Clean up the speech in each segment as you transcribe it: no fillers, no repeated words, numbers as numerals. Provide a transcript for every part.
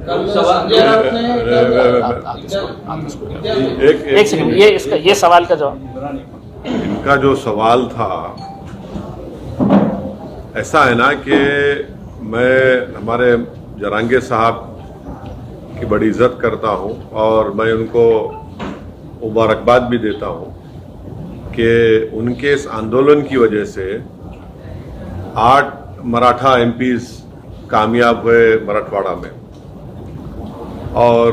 एक सेकंड, ये सवाल का जवाब। इनका जो सवाल था, ऐसा है ना कि मैं हमारे जरांगे साहब की बड़ी इज्जत करता हूं और मैं उनको मुबारकबाद भी देता हूं कि उनके इस आंदोलन की वजह से 8 मराठा एमपीज कामयाब हुए मराठवाड़ा में, और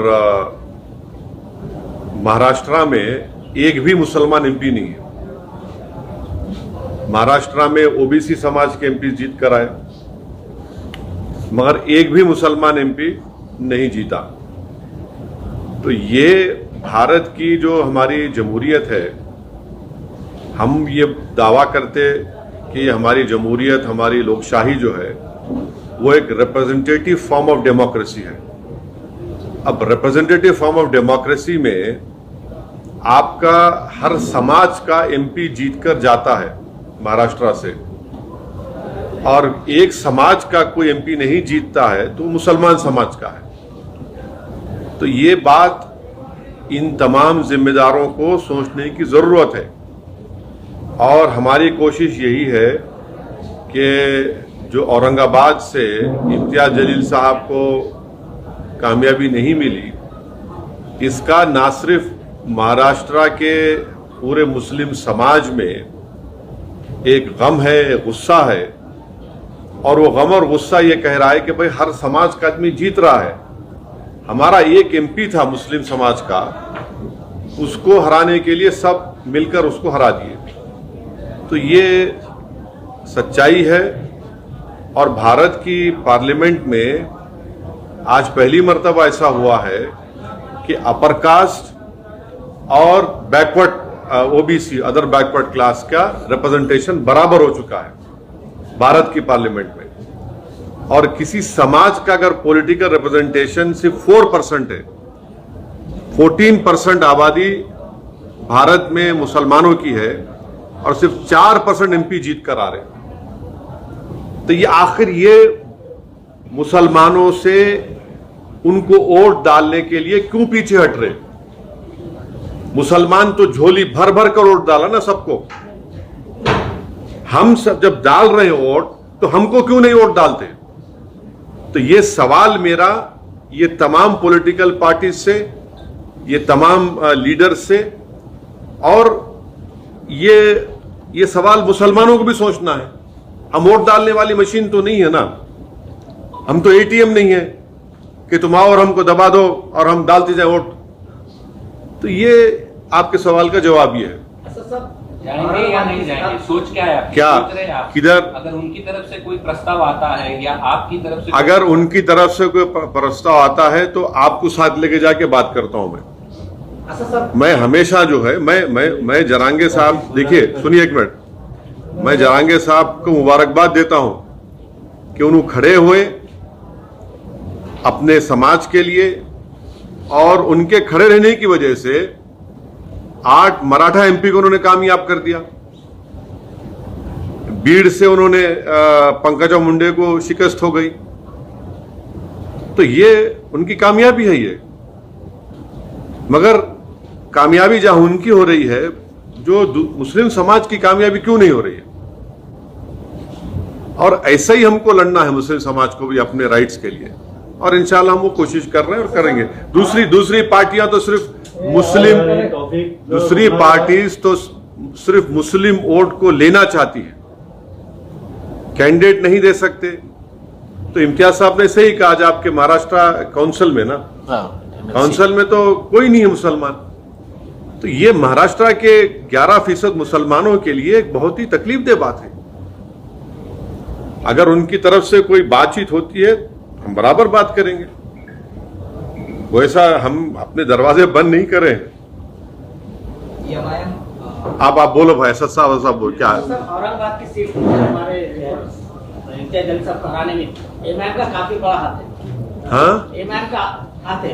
महाराष्ट्र में एक भी मुसलमान एमपी नहीं है। महाराष्ट्र में ओबीसी समाज के एमपी जीत कर आए, मगर एक भी मुसलमान एमपी नहीं जीता। तो ये भारत की जो हमारी जमहूरियत है, हम ये दावा करते कि हमारी जमहूरियत, हमारी लोकशाही जो है वो एक रिप्रेजेंटेटिव फॉर्म ऑफ डेमोक्रेसी है। अब रिप्रेजेंटेटिव फॉर्म ऑफ डेमोक्रेसी में आपका हर समाज का एमपी जीतकर जाता है महाराष्ट्र से, और एक समाज का कोई एमपी नहीं जीतता है तो मुसलमान समाज का है। तो ये बात इन तमाम जिम्मेदारों को सोचने की जरूरत है, और हमारी कोशिश यही है कि जो औरंगाबाद से इम्तियाज जलील साहब को कामयाबी नहीं मिली, इसका ना सिर्फ महाराष्ट्र के पूरे मुस्लिम समाज में एक गम है, गुस्सा है, और वो गम और गुस्सा ये कह रहा है कि भाई हर समाज का आदमी जीत रहा है। हमारा एक एमपी था मुस्लिम समाज का, उसको हराने के लिए सब मिलकर उसको हरा दिए। तो ये सच्चाई है, और भारत की पार्लियामेंट में आज पहली मर्तबा ऐसा हुआ है कि अपर कास्ट और backward OBC, other backward class का रिप्रेजेंटेशन बराबर हो चुका है भारत की पार्लियामेंट में। और किसी समाज का अगर पॉलिटिकल रिप्रेजेंटेशन सिर्फ 4% है, 14% आबादी भारत में मुसलमानों की है, और सिर्फ 4% एमपी जीत कर आ रहे हैं। तो ये आखिर ये मुसलमानों से उनको वोट डालने के लिए क्यों पीछे हट रहे? मुसलमान तो झोली भर भर कर वोट डाला ना सबको। हम सब जब डाल रहे हैं वोट, तो हमको क्यों नहीं वोट डालते? तो ये सवाल मेरा ये तमाम पॉलिटिकल पार्टी से, ये तमाम लीडर से, और ये सवाल मुसलमानों को भी सोचना है। हम वोट डालने वाली मशीन तो नहीं है ना, हम तो एटीएम नहीं है कि तुम आओ और हमको दबा दो और हम डालते जाए वोट। तो ये आपके सवाल का जवाब ये है। जाएंगे या नहीं जाएंगे, सोच क्या है? क्या किधर? अगर उनकी तरफ से कोई प्रस्ताव आता है या आपकी तरफ से, अगर उनकी तरफ से कोई प्रस्ताव आता है तो आपको साथ लेके जाके बात करता हूं मैं हमेशा जो है, मैं जरांगे साहब, देखिए सुनिए एक मिनट, मैं जरांगे साहब को मुबारकबाद देता हूं कि उन्होंने खड़े हुए अपने समाज के लिए, और उनके खड़े रहने की वजह से 8 मराठा एमपी को उन्होंने कामयाब कर दिया। बीड़ से उन्होंने पंकजा मुंडे को शिकस्त हो गई। तो ये उनकी कामयाबी है ये। मगर कामयाबी जहां उनकी हो रही है, जो मुस्लिम समाज की कामयाबी क्यों नहीं हो रही है? और ऐसा ही हमको लड़ना है मुस्लिम समाज को भी अपने राइट्स के लिए, और इंशाल्लाह हम वो कोशिश कर रहे हैं और करेंगे। दूसरी पार्टियां तो सिर्फ मुस्लिम, दूसरी पार्टीज तो सिर्फ मुस्लिम वोट को लेना चाहती है, कैंडिडेट नहीं दे सकते। तो इम्तियाज साहब ने सही कहा, आज आपके महाराष्ट्र काउंसिल में ना, काउंसिल में तो कोई नहीं है मुसलमान। तो ये महाराष्ट्र के 11% मुसलमानों के लिए एक बहुत ही तकलीफदेह बात है। अगर उनकी तरफ से कोई बातचीत होती है, हम बराबर बात करेंगे। वो ऐसा हम अपने दरवाजे बंद नहीं करें। आप बोलो भाई, ऐसा साहब बोल क्या है? औरंगाबाद की सीट हमारे इम्तियाज जलील साहब को हराने में एमआईएम का काफी बड़ा हाथ है। हाँ, एमआईएम का हाथ है।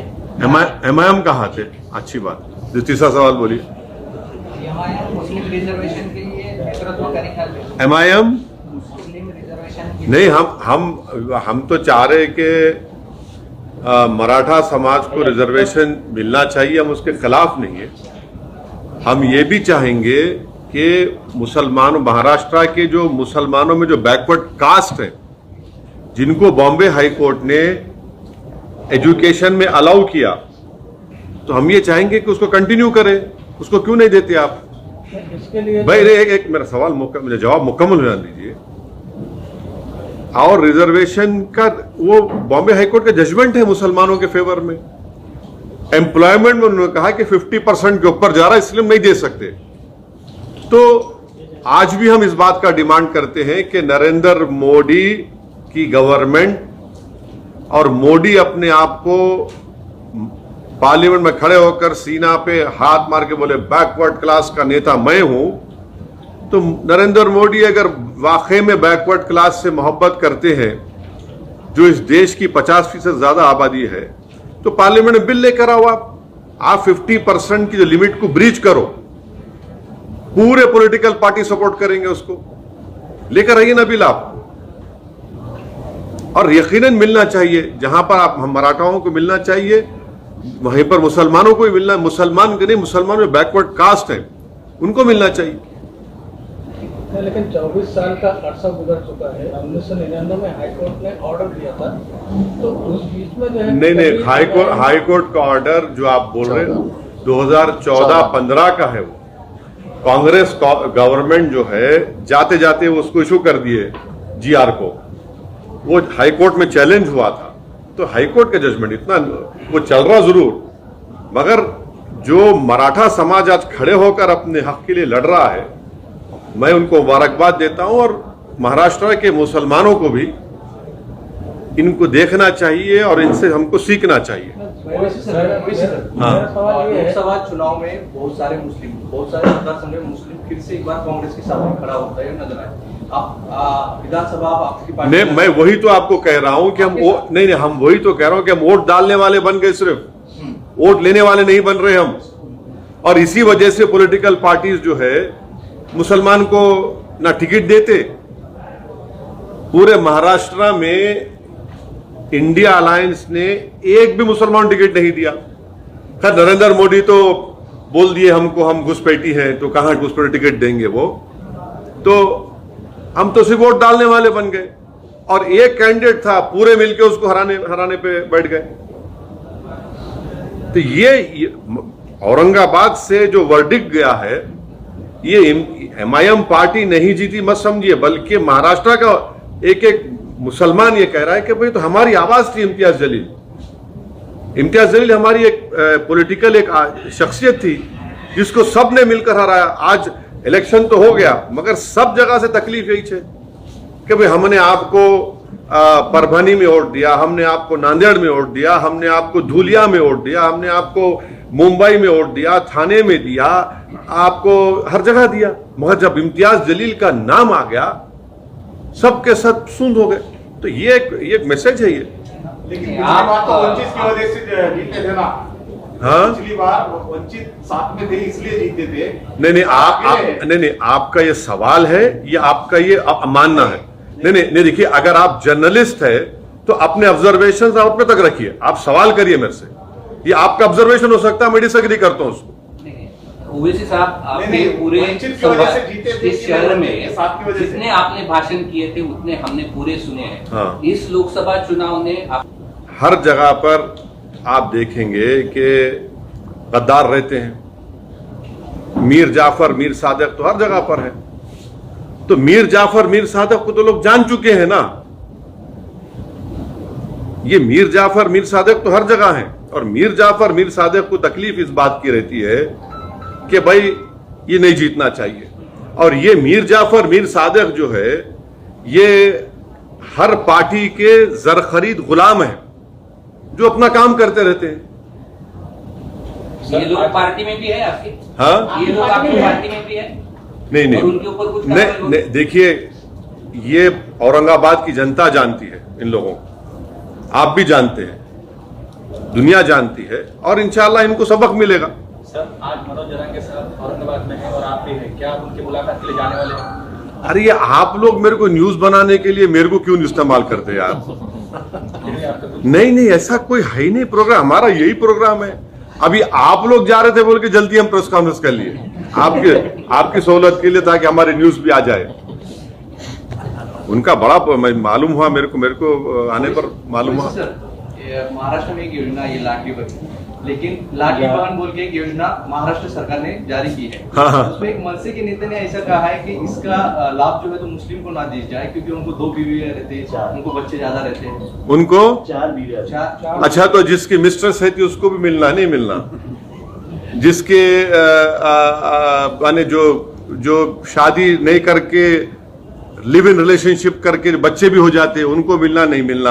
एमआईएम का हाथ है, अच्छी बात। तीसरा सवाल बोलिए। एमआईएम मुस्लिम रिजर्वेशन के लिए नेतृत्व करेगा? एमआईएम मुस्लिम रिजर्वेशन नहीं, हम तो चाह रहे कि मराठा समाज को रिजर्वेशन मिलना चाहिए, हम उसके खिलाफ नहीं है। हम ये भी चाहेंगे कि मुसलमान महाराष्ट्र के जो मुसलमानों में जो बैकवर्ड कास्ट है, जिनको बॉम्बे हाई कोर्ट ने एजुकेशन में अलाउ किया, तो हम ये चाहेंगे कि उसको कंटिन्यू करें। उसको क्यों नहीं देते आप? इसके लिए भाई एक मेरा सवाल मुझे जवाब मुकम्मल हो जाने दीजिए। और रिजर्वेशन का वो बॉम्बे हाईकोर्ट का जजमेंट है मुसलमानों के फेवर में। एम्प्लॉयमेंट में उन्होंने कहा कि 50% के ऊपर जा रहा है, इसलिए हम नहीं दे सकते। तो आज भी हम इस बात का डिमांड करते हैं कि नरेंद्र मोदी की गवर्नमेंट और मोदी अपने आप को पार्लियामेंट में खड़े होकर सीना पे हाथ मार के बोले बैकवर्ड क्लास का नेता मैं हूं, तो नरेंद्र मोदी अगर वाकई में बैकवर्ड क्लास से मोहब्बत करते हैं, जो इस देश की 50% ज्यादा आबादी है, तो पार्लियामेंट में बिल लेकर आओ। आप 50% की जो लिमिट को ब्रीच करो, पूरे पॉलिटिकल पार्टी सपोर्ट करेंगे उसको। लेकर आइए ना बिल आप। और यकीनन मिलना चाहिए, जहां पर आप हम मराठाओं को मिलना चाहिए, वहीं पर मुसलमानों को भी मिलना। मुसलमान के नहीं, मुसलमान में बैकवर्ड कास्ट है, उनको मिलना चाहिए। लेकिन 24 साल का अरसा गुजर चुका है। 1999 में हाईकोर्ट ने ऑर्डर दिया था, तो उस बीच में जो है नहीं, हाईकोर्ट का ऑर्डर जो आप बोल रहे हैं 2014-15 का है। वो कांग्रेस गवर्नमेंट जो है जाते जाते उसको इशू कर दिए जीआर को। वो हाईकोर्ट में चैलेंज हुआ था, तो हाईकोर्ट का जजमेंट इतना वो चल रहा जरूर, मगर जो मराठा समाज आज खड़े होकर अपने हक के लिए लड़ रहा है, मैं उनको मुबारकबाद देता हूं। और महाराष्ट्र के मुसलमानों को भी इनको देखना चाहिए और इनसे हमको सीखना चाहिए। लोकसभा चुनाव में बहुत सारे मतदार संघ में मुस्लिम फिर से एक बार कांग्रेस के सामने खड़ा होता है नजर आए। विधानसभा आपकी पार्टी नहीं, मैं वही तो आपको कह रहा हूं कि हम वही तो कह रहा हूं कि हम वोट डालने वाले बन गए, सिर्फ वोट लेने वाले नहीं बन रहे हम। और इसी वजह से पॉलिटिकल पार्टीज जो है मुसलमान को ना टिकट देते। पूरे महाराष्ट्र में इंडिया अलायंस ने एक भी मुसलमान टिकट नहीं दिया। खैर नरेंद्र मोदी तो बोल दिए हमको हम घुसपैठी हैं, तो कहां घुसपैठी टिकट देंगे वो। तो हम तो सिर्फ वोट डालने वाले बन गए, और एक कैंडिडेट था, पूरे मिलके उसको हराने पे बैठ गए। तो ये औरंगाबाद से जो वर्डिक्ट गया है, ये एमआईएम पार्टी नहीं जीती मत समझिए, बल्कि महाराष्ट्र का एक मुसलमान ये कह रहा है कि भाई तो हमारी आवाज थी इम्तियाज जलील हमारी एक पॉलिटिकल एक शख्सियत थी जिसको सब ने मिलकर हराया। आज इलेक्शन तो हो गया, मगर सब जगह से तकलीफ यही है कि भाई हमने आपको परभनी में वोट दिया, हमने आपको नांदेड़ में वोट दिया, हमने आपको धुलिया में वोट दिया, हमने आपको मुंबई में वोट दिया, थाने में दिया, आपको हर जगह दिया, मगर जब इम्तियाज जलील का नाम आ गया सबके सब सुन हो गए। तो ये एक मैसेज है ये। लेकिन पिछली बार तो वंचित की वजह से जीते थे ना। हाँ, पिछली बार वंचित साथ में थे इसलिए जीते थे। नहीं, आपका ये सवाल है, ये आपका ये मानना है। नहीं, देखिए, अगर आप जर्नलिस्ट है तो अपने ऑब्जर्वेशन आप अपने तक रखिए, आप सवाल करिए मेरे से। ये आपका ऑब्जर्वेशन हो सकता है, मैं डिसएग्री करता हूं उसको। ओवैसी साहब, आपने पूरे इस शहर में जितने आपने भाषण किए थे उतने हमने पूरे सुने हैं। हाँ। इस लोकसभा चुनाव ने हर जगह पर आप देखेंगे कि गद्दार रहते हैं। मीर जाफर, मीर सादिक तो हर जगह पर है। तो मीर जाफर, मीर सादिक को तो लोग जान चुके हैं ना। ये मीर जाफर, मीर सादिक तो हर जगह है। और मीर जाफर, मीर सादिक को तकलीफ इस बात की रहती है कि भाई ये नहीं जीतना चाहिए। और ये मीर जाफर, मीर सादिक जो है, ये हर पार्टी के जर खरीद गुलाम है जो अपना काम करते रहते हैं। ये लोग पार्टी में भी है आपकी? हाँ, ये लोग आपकी पार्टी में भी है? नहीं, और उनके ऊपर कुछ नहीं, देखिए, ये औरंगाबाद की जनता जानती है इन लोगों को, आप भी जानते हैं, दुनिया जानती है, और इंशाल्लाह इनको सबक मिलेगा। सर, आज मनोज जरांगे साहब औरंगाबाद में हैं और आप भी हैं, क्या आप उनकी मुलाकात के लिए जाने वाले हैं? अरे ये आप लोग मेरे को न्यूज बनाने के लिए मेरे को क्यों इस्तेमाल करते हैं यार? आपका? नहीं, ऐसा कोई है ही नहीं प्रोग्राम, हमारा यही प्रोग्राम है। अभी आप लोग जा रहे थे बोल के जल्दी हम प्रेस कॉन्फ्रेंस कर लिए आपकी सहूलत के लिए, ताकि हमारी न्यूज भी आ जाए। उनका बड़ा मालूम हुआ मेरे को आने पर मालूम हुआ। महाराष्ट्र में एक योजना ये लाडली बहन, लेकिन लाडली बहन बोल के एक योजना महाराष्ट्र सरकार ने जारी की है। हाँ। उसमें एक मनसे के नेता ने ऐसा कहा है कि इसका लाभ जो है तो मुस्लिम को ना दी जाए, क्योंकि उनको 2 बीवी रहते हैं, उनको बच्चे ज्यादा रहते हैं। उनको 4 बीवी। अच्छा, तो जिसकी मिस्ट्रेस है थी उसको भी मिलना नहीं मिलना, जिसके माने जो शादी नहीं करके लिव इन रिलेशनशिप करके बच्चे भी हो जाते हैं, उनको मिलना नहीं मिलना।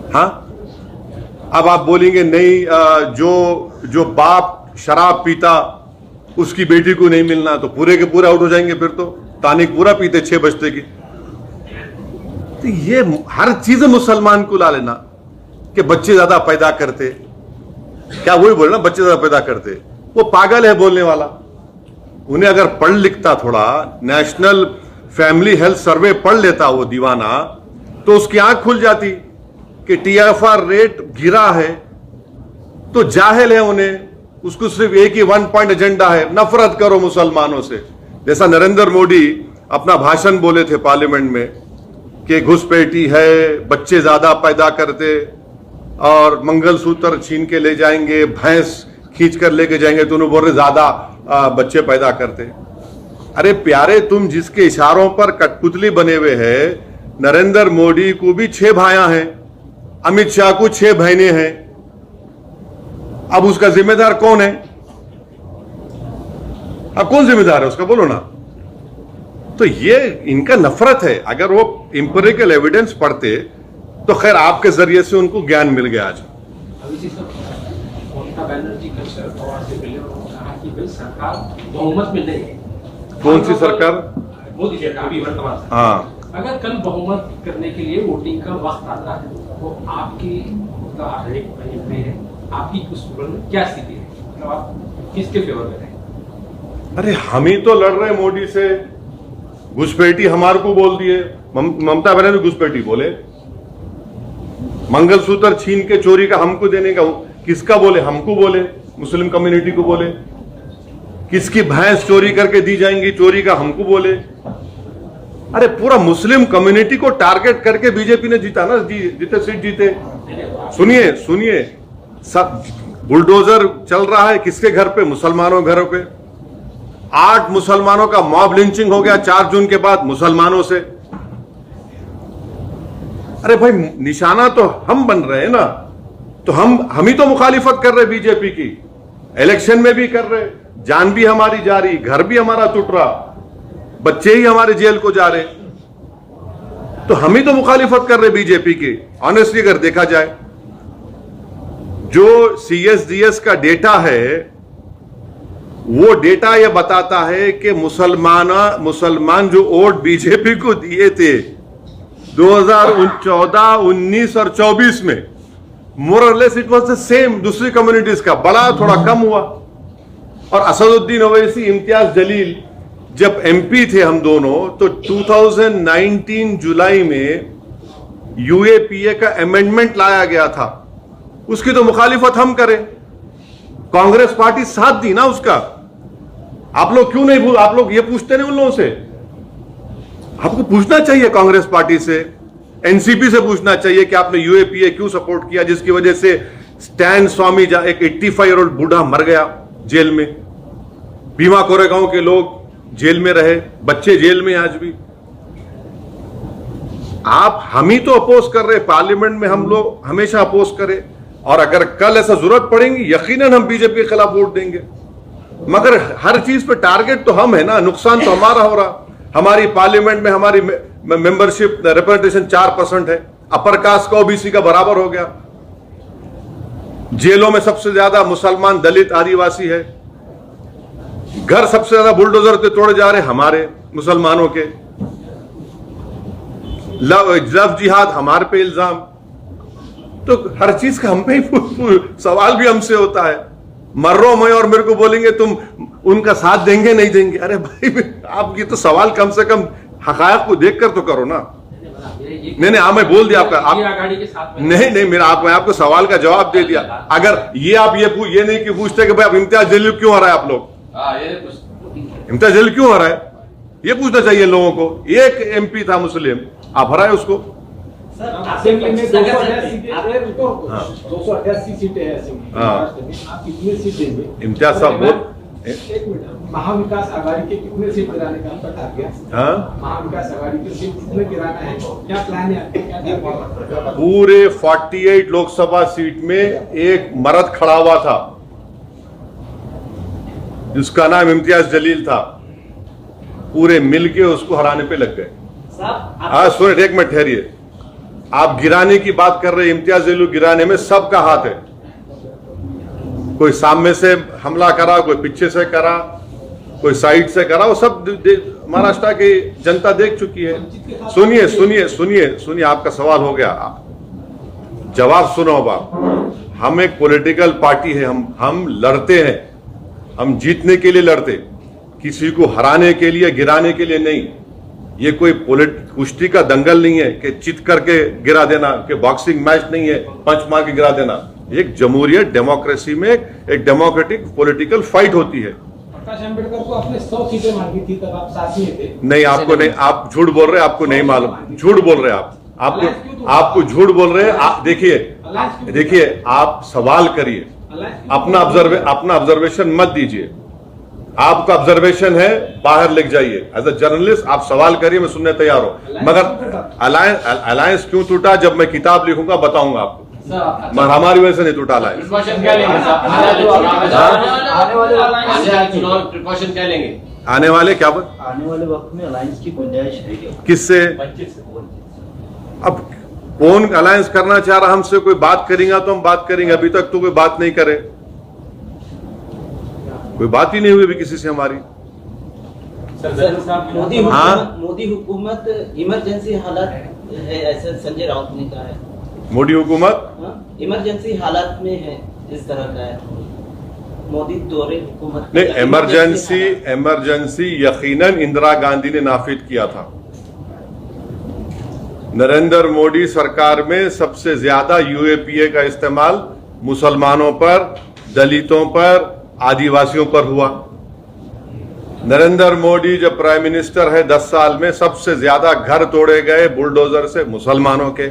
हाँ, अब आप बोलेंगे नहीं, जो बाप शराब पीता उसकी बेटी को नहीं मिलना, तो पूरे के पूरे आउट हो जाएंगे। फिर तो तानिक पूरा पीते 6 बजते की। तो ये हर चीज मुसलमान को ला लेना कि बच्चे ज्यादा पैदा करते, क्या वही बोले ना, बच्चे ज्यादा पैदा करते। वो पागल है बोलने वाला। उन्हें अगर पढ़ लिखता, थोड़ा नेशनल फैमिली हेल्थ सर्वे पढ़ लेता वो दीवाना, तो उसकी आंख खुल जाती कि TFR रेट गिरा है। तो जाहिल है उन्हें, उसको सिर्फ एक ही 1 पॉइंट एजेंडा है, नफरत करो मुसलमानों से। जैसा नरेंद्र मोदी अपना भाषण बोले थे पार्लियामेंट में कि घुसपैठी है, बच्चे ज्यादा पैदा करते और मंगलसूत्र छीन के ले जाएंगे, भैंस खींच कर लेके जाएंगे, तो उन्हें बोल रहे ज्यादा बच्चे पैदा करते। अरे प्यारे, तुम जिसके इशारों पर कठपुतली बने हुए हैं, नरेंद्र मोदी को भी 6 भाइयां हैं, अमित शाह को 6 बहनें हैं। अब उसका जिम्मेदार कौन है? अब कौन जिम्मेदार है उसका, बोलो ना। तो ये इनका नफरत है। अगर वो इंपेरिकल एविडेंस पढ़ते तो खैर आपके जरिए से उनको ज्ञान मिल गया आज। ममता बनर्जी कल शरद पवार से मिले और कहा कि भाई सरकार बहुमत में नहीं है। कौन सी सरकार? मोदी सरकार अभी वर्तमान। हाँ, अगर कल बहुमत करने के लिए वोटिंग का वक्त आता है तो आपकी आपकी उस क्या स्थिति है, मतलब आप किसके फेवर में रहें? अरे हम ही तो लड़ रहे मोदी से। घुसपैठी हमारे को बोल दिए, ममता बनर्जी घुसपैठी बोले। मंगलसूत्र छीन के चोरी का हमको देने का किसका बोले? हमको बोले, मुस्लिम कम्युनिटी को बोले। किसकी भैंस चोरी करके दी जाएंगी, चोरी का हमको बोले। अरे पूरा मुस्लिम कम्युनिटी को टारगेट करके बीजेपी ने जीता ना, जितने सीट जीते। सुनिए, सब बुलडोजर चल रहा है किसके घर पे? मुसलमानों घरों पे। 8 मुसलमानों का मॉब लिंचिंग हो गया 4 जून के बाद मुसलमानों से। अरे भाई, निशाना तो हम बन रहे हैं ना, तो हम ही तो मुखालिफत कर रहे बीजेपी की। इलेक्शन में भी कर रहे, जान भी हमारी जा रही, घर भी हमारा टूट रहा, बच्चे ही हमारे जेल को जा रहे, तो हम ही तो मुखालिफत कर रहे बीजेपी की। ऑनेस्टली अगर देखा जाए, जो CSDS का डेटा है, वो डेटा यह बताता है कि मुसलमान जो वोट बीजेपी को दिए थे 2014, 19 और 24 में, मोर और less it was the same. दूसरी कम्युनिटीज का बड़ा थोड़ा कम हुआ। और असदुद्दीन ओवैसी, इम्तियाज जलील जब MP थे हम दोनों, तो 2019 जुलाई में UAPA का अमेंडमेंट लाया गया था, उसकी तो मुखालिफत हम करें। कांग्रेस पार्टी साथ दी ना उसका। आप लोग क्यों नहीं आप लोग ये पूछते नहीं उन लोगों से? आपको पूछना चाहिए कांग्रेस पार्टी से, NCP से पूछना चाहिए कि आपने UAPA क्यों सपोर्ट किया, जिसकी वजह से स्टैन स्वामी एक 85 ईयर ओल्ड बूढ़ा मर गया जेल में। भीमा कोरेगांव के लोग जेल में रहे, बच्चे जेल में आज भी। हम ही तो अपोज कर रहे, पार्लियामेंट में हम लोग हमेशा अपोज करें, और अगर कल ऐसा जरूरत पड़ेगी यकीनन हम बीजेपी के खिलाफ वोट देंगे। मगर हर चीज पे टारगेट तो हम है ना, नुकसान तो हमारा हो रहा। हमारी पार्लियामेंट में हमारी मेंबरशिप रिप्रेजेंटेशन 4% है, अपर कास्ट का OBC का बराबर हो गया। जेलों में सबसे ज्यादा मुसलमान, दलित, आदिवासी है। घर सबसे ज्यादा बुलडोजर से तोड़े जा रहे हमारे मुसलमानों के। लव जिहाद हमारे पे इल्जाम। तो हर चीज का हम पे ही सवाल भी हमसे होता है। मर्रो मैं और मेरे को बोलेंगे तुम उनका साथ देंगे नहीं देंगे। अरे भाई, आप ये तो सवाल कम से कम हकायक को देखकर तो करो ना। नहीं हाँ मैं बोल दिया आपका ये आप आघाड़ी के साथ में नहीं मेरा मैं आपको सवाल का जवाब दे दिया। अगर ये आप ये नहीं कि पूछते कि भाई अब इम्तियाज जलील क्यों आ रहा है, आप लोग इम्तियाज जलील क्यों आ रहा है, ये पूछना चाहिए लोगों को। एक एमपी था मुस्लिम, आप हराए उसको। असेंबली में 288 सीटें हैं असेंबली हाँ। महाराष्ट्र में, आप कितने सीट देंगे? इम्तियाज साहब बोल। एक मिनट, महाविकास आघाड़ी के कितने सीट गिराने का आपका टारगेट? हाँ महाविकास आघाड़ी के सीट कितने गिराना है, क्या प्लान है आपका, क्या टारगेट है? पूरे 48 लोकसभा सीट में एक मर्द खड़ा हुआ था जिसका नाम इम्तियाज जलील था, पूरे मिलके उसको हराने पे लग गए। साहब हाँ सुनिए, एक मिनट ठहरिए। आप गिराने की बात कर रहे हैं, इम्तियाज जलील गिराने में सबका हाथ है। कोई सामने से हमला करा, कोई पीछे से करा, कोई साइड से करा, वो सब महाराष्ट्र की जनता देख चुकी है। सुनिए सुनिए सुनिए सुनिए, आपका सवाल हो गया, जवाब सुनो। अब आप, हम एक पॉलिटिकल पार्टी है, हम लड़ते हैं, हम जीतने के लिए लड़ते, किसी को हराने के लिए गिराने के लिए नहीं। ये कोई कुश्ती का दंगल नहीं है कि चित करके गिरा देना, कि बॉक्सिंग मैच नहीं है पंच मार के गिरा देना। एक जमहूरियत डेमोक्रेसी में एक डेमोक्रेटिक पॉलिटिकल फाइट होती है। प्रकाश अम्बेडकर को आपने 100 सीटें मांगी थी, तब आप साथ में थे। नहीं, आपको नहीं, आप झूठ बोल रहे हैं, आपको नहीं मालूम, झूठ बोल रहे हैं आपको झूठ बोल रहे हैं। देखिए आप सवाल करिए, अपना ऑब्जर्वेशन मत दीजिए। आपका ऑब्जर्वेशन है, बाहर लिख जाइए। एज अ जर्नलिस्ट आप सवाल करिए, मैं सुनने तैयार हूं। मगर अलायंस क्यों टूटा, जब मैं किताब लिखूंगा बताऊंगा आपको। मगर हमारी वजह से नहीं टूटा अलायंस। प्रिकॉशन क्या लेंगे साहब? प्रिकॉशन क्या लेंगे आने वाले क्या आने वाले वक्त में अलायंस की गुंजाइश है क्या? किससे? अब कौन अलायंस करना चाह रहा, हमसे कोई बात करेगा तो हम बात करेंगे। अभी तक तो कोई बात नहीं करे, कोई बात ही नहीं हुई अभी किसी से हमारी। मोदी हुकूमत इमरजेंसी हालात है, ऐसे संजय राउत ने कहा है। मोदी हुकूमत इमरजेंसी हालात में है, इस तरह का है। मोदी दौरे हुकूमत नहीं, इमरजेंसी यकीनन इंदिरा गांधी ने नाफिज किया था। नरेंद्र मोदी सरकार में सबसे ज्यादा यूएपीए का इस्तेमाल मुसलमानों पर, दलितों पर, आदिवासियों पर हुआ। नरेंद्र मोदी जब प्राइम मिनिस्टर है 10 साल में सबसे ज्यादा घर तोड़े गए बुलडोजर से मुसलमानों के।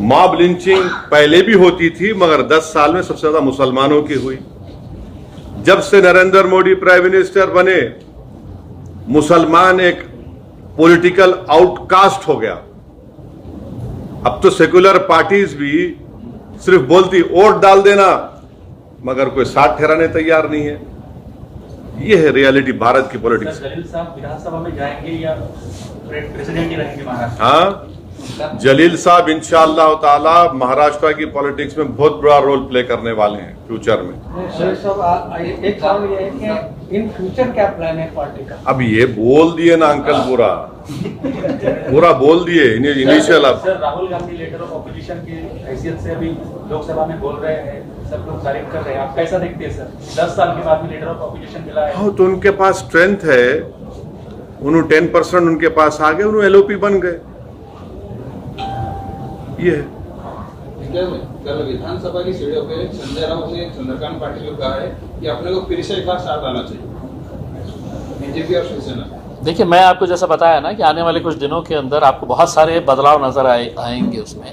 मॉब लिंचिंग पहले भी होती थी, मगर 10 साल में सबसे ज्यादा मुसलमानों की हुई। जब से नरेंद्र मोदी प्राइम मिनिस्टर बने, मुसलमान एक पॉलिटिकल आउटकास्ट हो गया। अब तो सेकुलर पार्टीज भी सिर्फ बोलती वोट डाल देना, मगर कोई साथ ठहराने तैयार नहीं है। ये है रियलिटी भारत की पॉलिटिक्स। जलील साहब विधानसभा में जाएंगे या प्रेसिडेंट ही रहेंगे महाराष्ट्र? हाँ, जलील साहब इंशाअल्लाह ताला महाराष्ट्र की पॉलिटिक्स में बहुत बड़ा रोल प्ले करने वाले हैं फ्यूचर में। एक सवाल ये है कि इन फ्यूचर क्या प्लान है पार्टी का? अब ये बोल दिए ना अंकल, पूरा बोल दिए इनिशियल। अब sir Rahul Gandhi leader of opposition की हैसियत से अभी लोकसभा में बोल रहे हैं, सब लोग तारीफ कर रहे हैं, आप कैसा देखते हैं सर? 10 साल के बाद में लेटर ऑफ ऑपोजिशन मिला है। हाँ, तो उनके पास स्ट्रेंथ है, उन्होंने 10% उनके पास आ गए, उन्होंने एलओपी बन गए। ये कल विधानसभा की सीढ़ियों पे संजय राउत ने चंद्रकांत पाटिल को कहा है कि अपने को फिर से एक बार साथ आना चाहिए, बीजेपी और शिवसेना। देखिए, मैं आपको जैसा बताया ना कि आने वाले कुछ दिनों के अंदर आपको बहुत सारे बदलाव नजर आएंगे उसमें।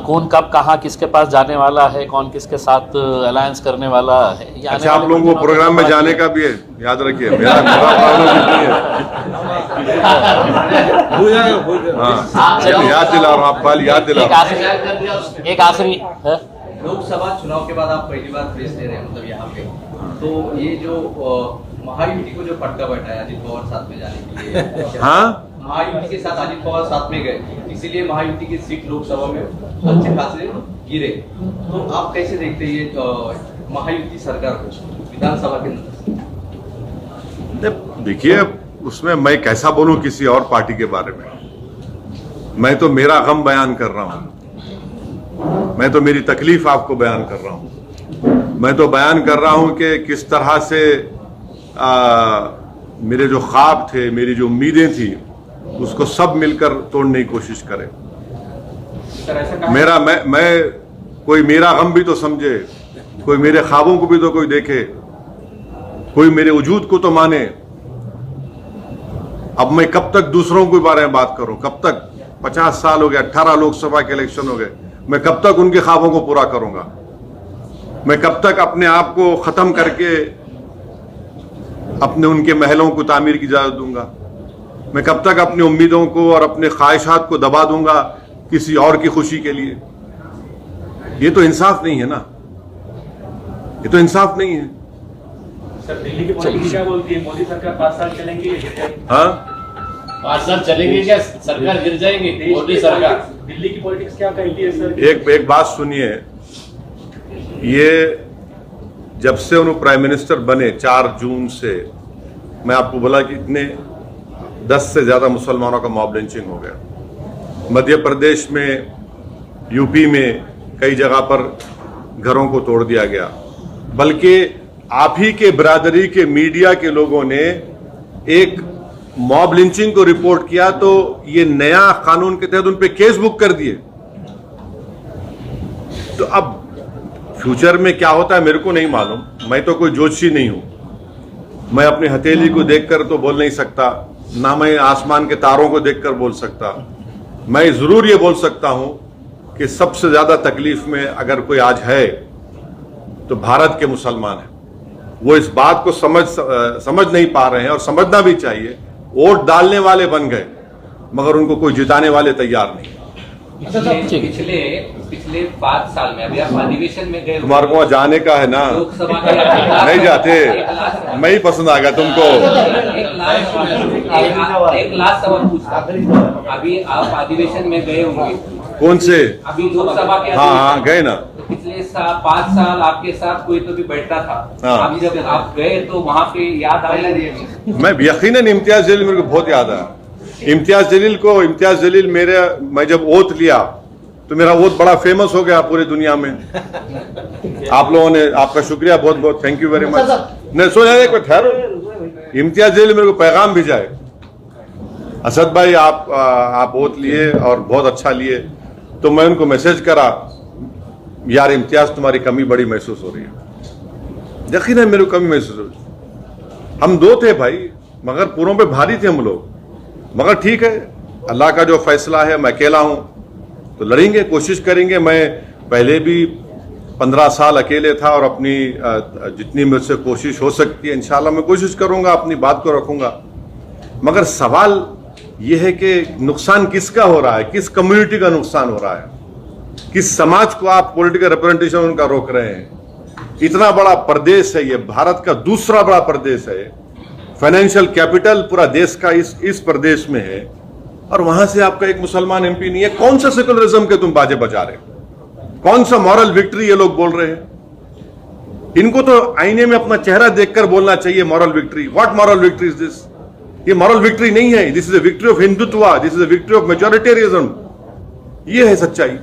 कौन कब कहाँ किसके पास जाने वाला है, कौन किसके साथ अलायंस करने वाला है। अच्छा, आप लोगों को प्रोग्राम में जाने का भी है, याद रखिए। मेरा याद दिला रहा हूँ, आप कल याद दिला रहा हूँ। एक आखिरी लोकसभा चुनाव के बाद आप पहली बार प्रेस दे रहे हैं, मतलब यहाँ पे, तो ये जो महायुति को जो फटका बैठा है अजित पवार साथ में जाने के लिए, हाँ, महायुति के साथ अजित पवार साथ में गए, इसीलिए महायुति की सीट लोकसभा में अच्छे खासे गिरे। तो आप कैसे देखते हैं ये महायुति सरकार को विधानसभा के अंदर? देखिए, उसमें मैं कैसा बोलूं किसी और पार्टी के बारे में। मैं तो मेरा गम बयान कर रहा हूं, मैं तो मेरी तकलीफ आपको बयान कर रहा हूं। मैं तो बयान कर रहा हूं कि किस तरह से मेरे जो ख्वाब थे, मेरी जो उम्मीदें थी, उसको सब मिलकर तोड़ने की कोशिश करें। सर ऐसा कहा मेरा मैं कोई मेरा गम भी तो समझे, कोई मेरे ख्वाबों को भी तो कोई देखे, कोई मेरे वजूद को तो माने। अब मैं कब तक दूसरों के बारे में बात करूं? कब तक? 50 साल हो गए, 18 लोकसभा के इलेक्शन हो गए, मैं कब तक उनके ख्वाबों को पूरा करूंगा? मैं कब तक अपने आप को खत्म करके अपने उनके महलों को तामीर की इजाजत दूंगा? मैं कब तक अपनी उम्मीदों को और अपने ख्वाहिशात को दबा दूंगा किसी और की खुशी के लिए? ये तो इंसाफ नहीं है ना, ये तो इंसाफ नहीं है। सर दिल्ली की पॉलिटिक्स क्या बोलती है? मोदी सरकार 5 साल चलेंगी? हाँ, 5 साल चलेंगे क्या? सरकार गिर जाएगी मोदी सरकार? दिल्ली की पॉलिटिक्स क्या कहती है सर? एक बात सुनिए, ये जब से उन्होंने प्राइम मिनिस्टर बने 4 जून से, मैं आपको बोला कि इतने 10 से ज्यादा मुसलमानों का मॉब लिंचिंग हो गया। मध्य प्रदेश में, यूपी में कई जगह पर घरों को तोड़ दिया गया। बल्कि आप ही के बिरादरी के मीडिया के लोगों ने एक मॉब लिंचिंग को रिपोर्ट किया तो ये नया कानून के तहत उन पे केस बुक कर दिए। तो अब फ्यूचर में क्या होता है मेरे को नहीं मालूम, मैं तो कोई ज्योतिषी नहीं हूं, मैं अपनी हथेली को देखकर तो बोल नहीं सकता, ना मैं आसमान के तारों को देखकर बोल सकता। मैं जरूर ये बोल सकता हूं कि सबसे ज्यादा तकलीफ में अगर कोई आज है तो भारत के मुसलमान हैं। वो इस बात को समझ नहीं पा रहे हैं, और समझना भी चाहिए। वोट डालने वाले बन गए मगर उनको कोई जिताने वाले तैयार नहीं। पिछले 5 साल में, अभी आप अधिवेशन में गए, तुम्हारे को जाने का है ना, लोकसभा नहीं जाते, मैं ही पसंद आ गया तुमको। एक लास्ट सवाल पूछता, अभी आप अधिवेशन में गए होंगे, कौन से? अभी लोकसभा के हाँ गए ना। पिछले 5 साल आपके साथ कोई तो भी बैठा था, हाँ। अभी जब आप गए तो वहाँ पे याद आया? मैं यकीनन इम्तियाज जलील मेरे को बहुत याद आया। इम्तियाज जलील मैं जब ओथ लिया तो मेरा ओथ बड़ा फेमस हो गया पूरी दुनिया में। आप लोगों ने, आपका शुक्रिया बहुत बहुत, थैंक यू वेरी मच। नहीं सुन, एक ठहरो, इम्तियाज जलील मेरे को पैगाम भेजाए, असद भाई आप ओथ लिए और बहुत अच्छा लिए। तो मैं उनको मैसेज करा, यार इम्तियाज तुम्हारी कमी बड़ी महसूस हो रही है। यकीनन मेरे को कमी महसूस हो रही। हम 2 थे भाई, मगर पूरों पे भारी थे हम लोग। मगर ठीक है, अल्लाह का जो फैसला है, मैं अकेला हूं तो लड़ेंगे, कोशिश करेंगे। मैं पहले भी 15 साल अकेले था और अपनी जितनी मुझसे कोशिश हो सकती है इंशाल्लाह मैं कोशिश करूंगा, अपनी बात को रखूंगा। मगर सवाल यह है कि नुकसान किसका हो रहा है, किस कम्युनिटी का नुकसान हो रहा है, किस समाज को आप पॉलिटिकल रिप्रेजेंटेशन उनका रोक रहे हैं। इतना बड़ा प्रदेश है ये, भारत का दूसरा बड़ा प्रदेश है, फाइनेंशियल कैपिटल पूरा देश का इस प्रदेश में है, और वहां से आपका एक मुसलमान एमपी नहीं है। कौन सा सेकुलरिज्म के तुम बाजे बजा रहे हो? कौन सा मॉरल विक्ट्री ये लोग बोल रहे हैं? इनको तो आईने में अपना चेहरा देखकर बोलना चाहिए moral victory. What moral victory is this? ये मॉरल विक्ट्री नहीं है, this is a victory of Hindutva, this is a victory of majoritarianism. ये है सच्चाई।